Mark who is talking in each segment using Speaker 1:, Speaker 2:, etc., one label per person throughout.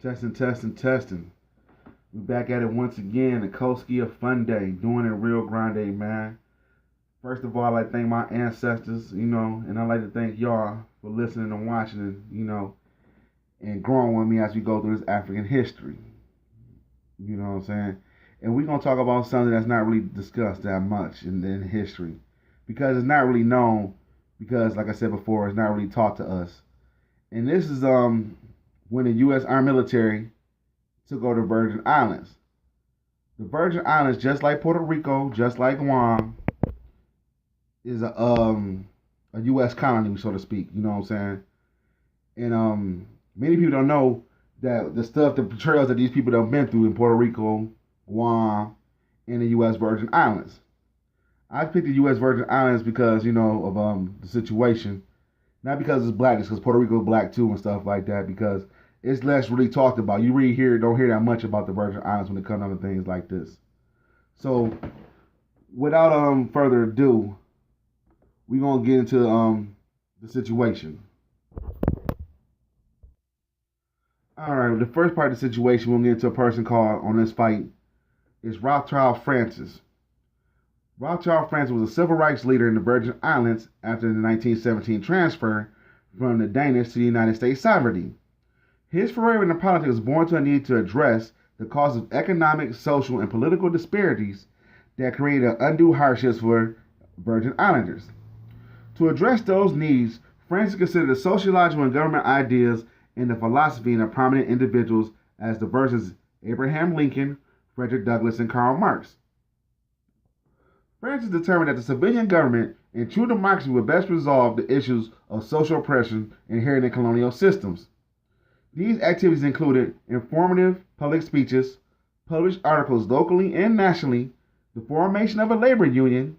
Speaker 1: Testing, testing, testing. We back at it once again. The Koski of Fun Day, doing it real grande, man. First of all, I'd like to thank my ancestors, and I'd like to thank y'all for listening and watching, and growing with me as we go through this African history. You know what I'm saying? And we're going to talk about something that's not really discussed that much in history because it's not really known because, like I said before, it's not really taught to us. And this is when the U.S. Army military took over the Virgin Islands. The Virgin Islands, just like Puerto Rico, just like Guam, is a U.S. colony, so to speak. You know what I'm saying? And many people don't know that the portrayals that these people have been through in Puerto Rico, Guam, and the U.S. Virgin Islands. I picked the U.S. Virgin Islands because, of the situation. Not because it's blackness, because Puerto Rico is black too and stuff like that, because it's less really talked about. You really don't hear that much about the Virgin Islands when it comes down to things like this. So, without further ado, we're going to get into the situation. Alright, the first part of the situation, we'll get into a person called, on this fight, is Rothschild Francis. Rothschild Francis was a civil rights leader in the Virgin Islands after the 1917 transfer from the Danish to the United States sovereignty. His foray into politics was born to a need to address the cause of economic, social, and political disparities that created undue hardships for Virgin Islanders. To address those needs, Francis considered the sociological and government ideas and the philosophy of prominent individuals as diverse as Abraham Lincoln, Frederick Douglass, and Karl Marx. Francis determined that the civilian government and true democracy would best resolve the issues of social oppression inherent in colonial systems. These activities included informative public speeches, published articles locally and nationally, the formation of a labor union,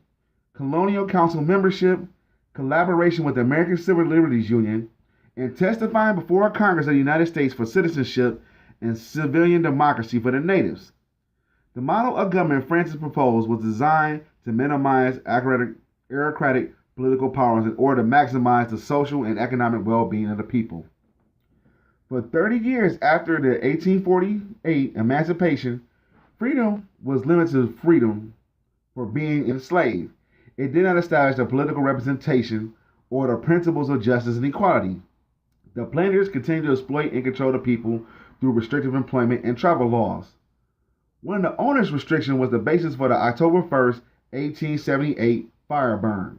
Speaker 1: colonial council membership, collaboration with the American Civil Liberties Union, and testifying before Congress of the United States for citizenship and civilian democracy for the natives. The model of government Francis proposed was designed to minimize bureaucratic political powers in order to maximize the social and economic well-being of the people. For 30 years after the 1848 emancipation, freedom was limited to freedom for being enslaved. It did not establish a political representation or the principles of justice and equality. The planters continued to exploit and control the people through restrictive employment and travel laws. One of the owners' restriction was the basis for the October 1st, 1878 fire burn.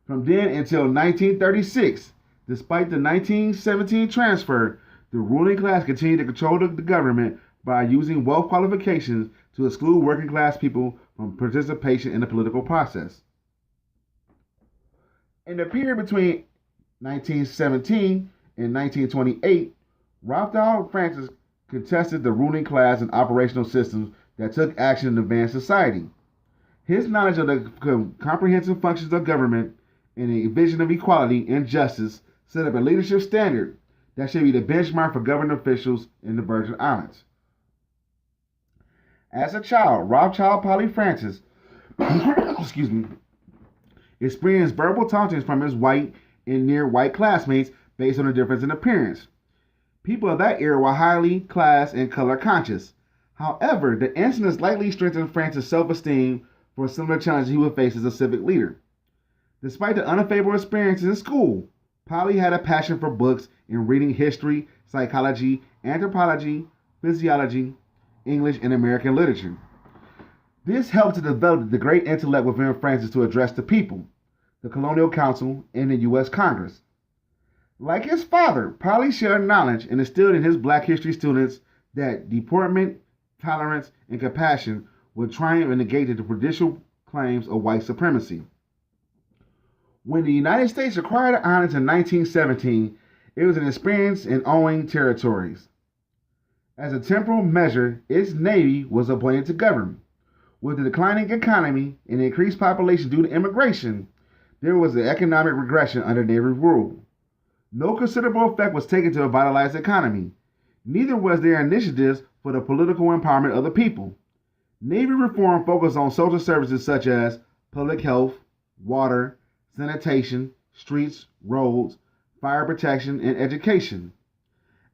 Speaker 1: From then until 1936, despite the 1917 transfer, the ruling class continued to control the government by using wealth qualifications to exclude working class people from participation in the political process. In the period between 1917 and 1928, Rothschild Francis contested the ruling class and operational systems that took action in advanced society. His knowledge of the comprehensive functions of government and a vision of equality and justice set up a leadership standard that should be the benchmark for government officials in the Virgin Islands. As a child, Rothschild Polly Francis experienced verbal tauntings from his white and near white classmates based on the difference in appearance. People of that era were highly class and color conscious. However, the incidents likely strengthened Francis' self-esteem for similar challenges he would face as a civic leader. Despite the unfavorable experiences in school, Polly had a passion for books and reading history, psychology, anthropology, physiology, English, and American literature. This helped to develop the great intellect within Francis to address the people, the Colonial Council, and the U.S. Congress. Like his father, Polly shared knowledge and instilled in his Black history students that deportment, tolerance, and compassion would triumph and negate the prejudicial claims of white supremacy. When the United States acquired the islands in 1917, it was an experience in owning territories. As a temporal measure, its navy was appointed to govern. With the declining economy and the increased population due to immigration, there was an economic regression under Navy rule. No considerable effect was taken to revitalize the economy. Neither was there initiatives for the political empowerment of the people. Navy reform focused on social services such as public health, water, sanitation, streets, roads, fire protection, and education.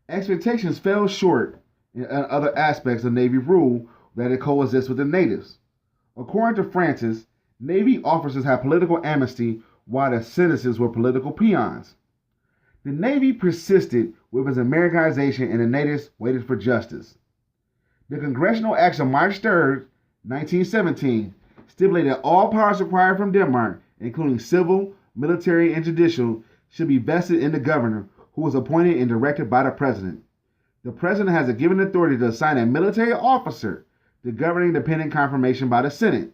Speaker 1: Expectations fell short and other aspects of Navy rule that it coexists with the natives. According to Francis, Navy officers had political amnesty while the citizens were political peons. The Navy persisted with its Americanization and the natives waited for justice. The Congressional Act of March 3, 1917, stipulated that all powers acquired from Denmark, including civil, military, and judicial, should be vested in the governor, who was appointed and directed by the president. The president has a given authority to assign a military officer to governing dependent confirmation by the Senate.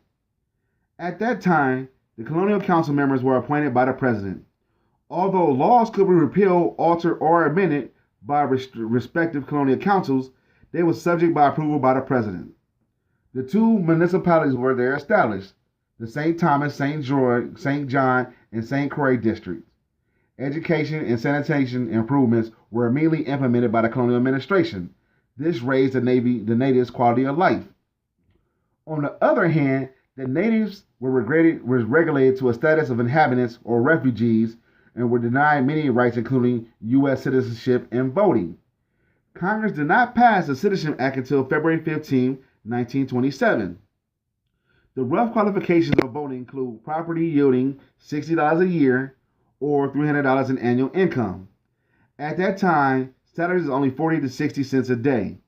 Speaker 1: At that time, the colonial council members were appointed by the president. Although laws could be repealed, altered, or amended by respective colonial councils, they were subject by approval by the president. The two municipalities were there established, the St. Thomas, St. George, St. John, and St. Croix districts. Education and sanitation improvements were immediately implemented by the colonial administration. This raised the natives' quality of life. On the other hand, the natives were relegated to a status of inhabitants or refugees and were denied many rights, including U.S. citizenship and voting. Congress did not pass the Citizenship Act until February 15, 1927. The rough qualifications of voting include property yielding $60 a year or $300 in annual income. At that time, salaries is only 40 to 60 cents a day.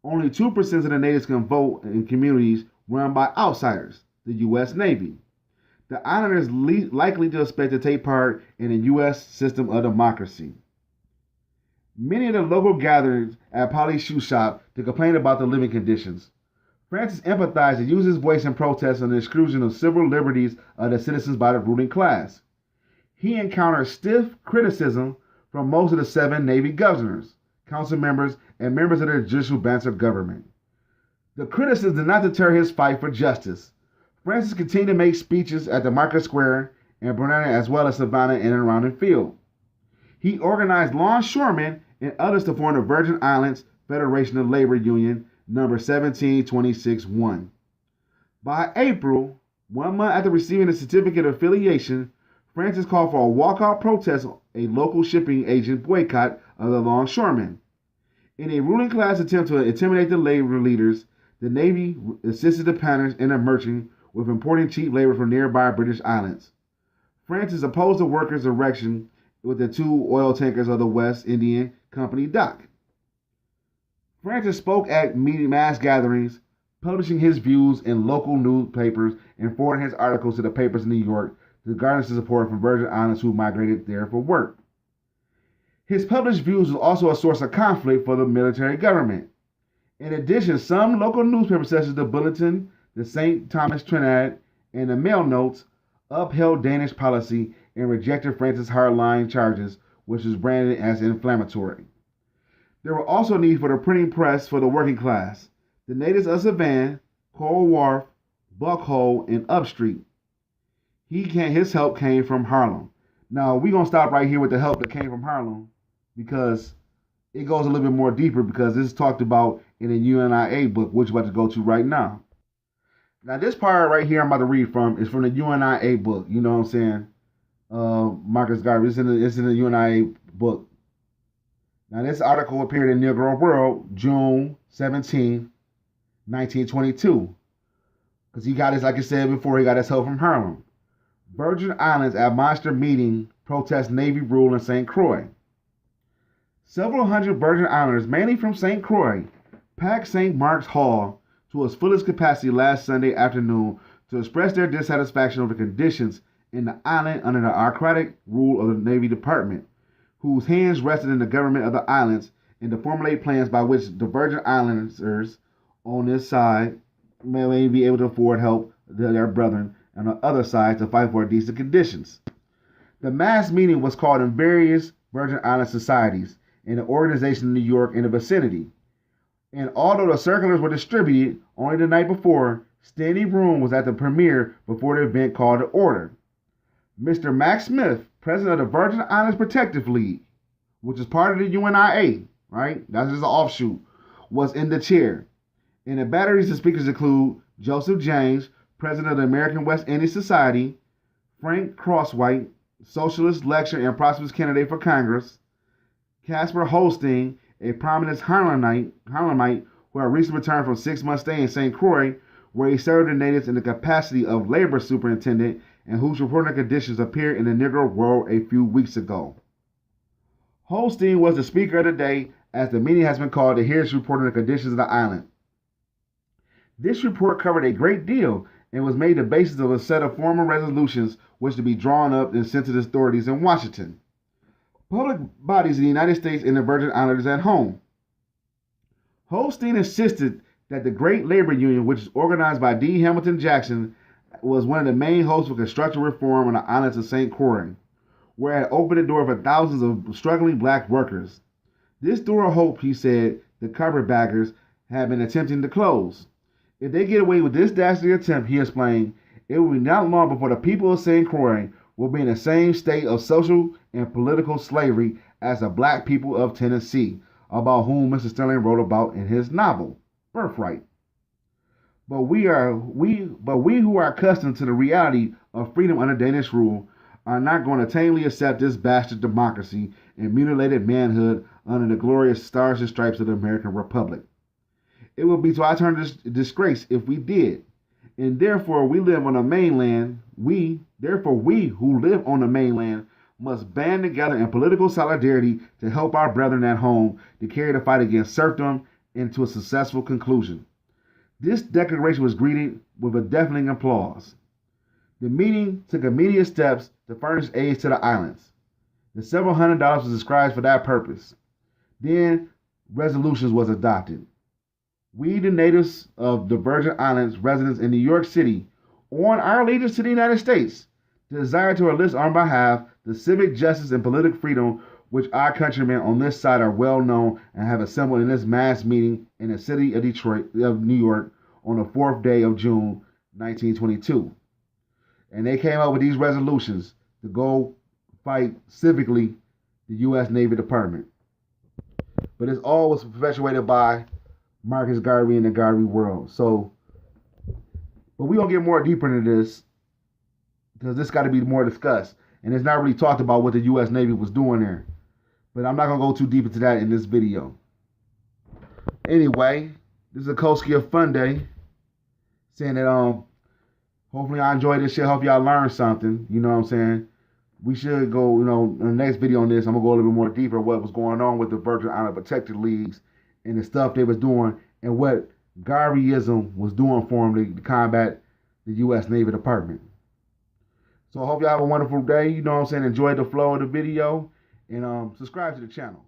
Speaker 1: Only 2% of the natives can vote in communities run by outsiders, the U.S. Navy. The islanders least likely to expect to take part in a U.S. system of democracy. Many of the local gathered at Polly's shoe shop to complain about the living conditions. Francis empathized and used his voice in protest on the exclusion of civil liberties of the citizens by the ruling class. He encountered stiff criticism from most of the 7 Navy governors, council members, and members of the judicial branch of government. The criticism did not deter his fight for justice. Francis continued to make speeches at the Market Square and Bernina as well as Savannah and around the field. He organized longshoremen and others to form the Virgin Islands Federation of Labor Union, number 1726-1. By April, 1 month after receiving a certificate of affiliation, Francis called for a walkout protest, a local shipping agent boycott of the longshoremen. In a ruling class attempt to intimidate the labor leaders, the Navy assisted the planters and the merchants with importing cheap labor from nearby British islands. Francis opposed the workers' erection with the 2 oil tankers of the West India Company dock. Francis spoke at mass gatherings, publishing his views in local newspapers and forwarding his articles to the papers in New York to garner support from Virgin Islands who migrated there for work. His published views was also a source of conflict for the military government. In addition, some local newspapers such as the Bulletin, the St. Thomas Trinidad, and the Mail Notes upheld Danish policy and rejected Francis' hardline charges, which was branded as inflammatory. There were also needs for the printing press for the working class. The natives of Savannah, Coal Wharf, Buckhole, and Upstreet. His help came from Harlem. Now, we're going to stop right here with the help that came from Harlem because it goes a little bit more deeper because this is talked about in a U.N.I.A. book, which we're about to go to right now. Now, this part right here I'm about to read from is from the U.N.I.A. book. You know what I'm saying? Marcus Garvey. It's in the U.N.I.A. book. Now, this article appeared in Negro World, June 17, 1922. Because he got his, like I said before, he got his help from Harlem. Virgin Islands at monster meeting protest Navy rule in St. Croix. Several hundred Virgin Islanders, mainly from St. Croix, packed St. Mark's Hall to its fullest capacity last Sunday afternoon to express their dissatisfaction over conditions in the island under the autocratic rule of the Navy Department, whose hands rested in the government of the islands and to formulate plans by which the Virgin Islanders on this side may be able to afford help to their brethren on the other side to fight for decent conditions. The mass meeting was called in various Virgin Island societies and an organization in New York and the vicinity. And although the circulars were distributed only the night before, standing room was at the premiere before the event called to order. Mr. Max Smith, president of the Virgin Islands Protective League, which is part of the U.N.I.A., right? That's just an offshoot, was in the chair. And the batteries of speakers include Joseph James, president of the American West Indies Society, Frank Crosswaithe, socialist lecturer and prosperous candidate for Congress, Casper Holstein, a prominent Harlemite who had recently returned from 6 months stay in St. Croix, where he served the natives in the capacity of labor superintendent and whose reporting conditions appeared in the Negro World a few weeks ago. Holstein was the speaker of the day, as the meeting has been called to hear his report on the conditions of the island. This report covered a great deal and was made the basis of a set of formal resolutions which to be drawn up and sent to the authorities in Washington. Public bodies in the United States and the Virgin Islands at home. Holstein insisted that the Great Labor Union, which is organized by D. Hamilton Jackson, was one of the main hosts for construction reform on the islands of St. Croix, where it had opened the door for thousands of struggling black workers. This door of hope, he said, the carpetbaggers had been attempting to close. If they get away with this dastardly attempt, he explained, it will be not long before the people of St. Croix will be in the same state of social and political slavery as the black people of Tennessee, about whom Mr. Sterling wrote about in his novel, Birthright. But we who are accustomed to the reality of freedom under Danish rule are not going to tamely accept this bastard democracy and mutilated manhood under the glorious stars and stripes of the American Republic. It would be to our turn disgrace if we did. And therefore we live on the mainland, we who live on the mainland must band together in political solidarity to help our brethren at home to carry the fight against serfdom into a successful conclusion. This declaration was greeted with a deafening applause. The meeting took immediate steps to furnish aid to the islands. The several $100s was ascribed for that purpose. Then resolutions was adopted. We, the natives of the Virgin Islands, residents in New York City, on our allegiance to the United States, desire to enlist on behalf the civic justice and political freedom which our countrymen on this side are well known and have assembled in this mass meeting in the city of New York, on the 4th day of June, 1922. And they came up with these resolutions to go fight civically the U.S. Navy Department. But it's all was perpetuated by Marcus Garvey and the Garvey world. So, but we gonna get more deeper into this because this got to be more discussed, and it's not really talked about what the U.S. Navy was doing there. But I'm not gonna go too deep into that in this video. Anyway, this is a Koski of Fun Day, saying that hopefully I enjoyed this shit. Hope y'all learned something. You know what I'm saying? We should go, in the next video on this, I'm gonna go a little bit more deeper what was going on with the Virgin Island Protected Leagues and the stuff they was doing and what Garveyism was doing for them to combat the U.S. Navy Department. So I hope y'all have a wonderful day. You know what I'm saying? Enjoy the flow of the video and subscribe to the channel.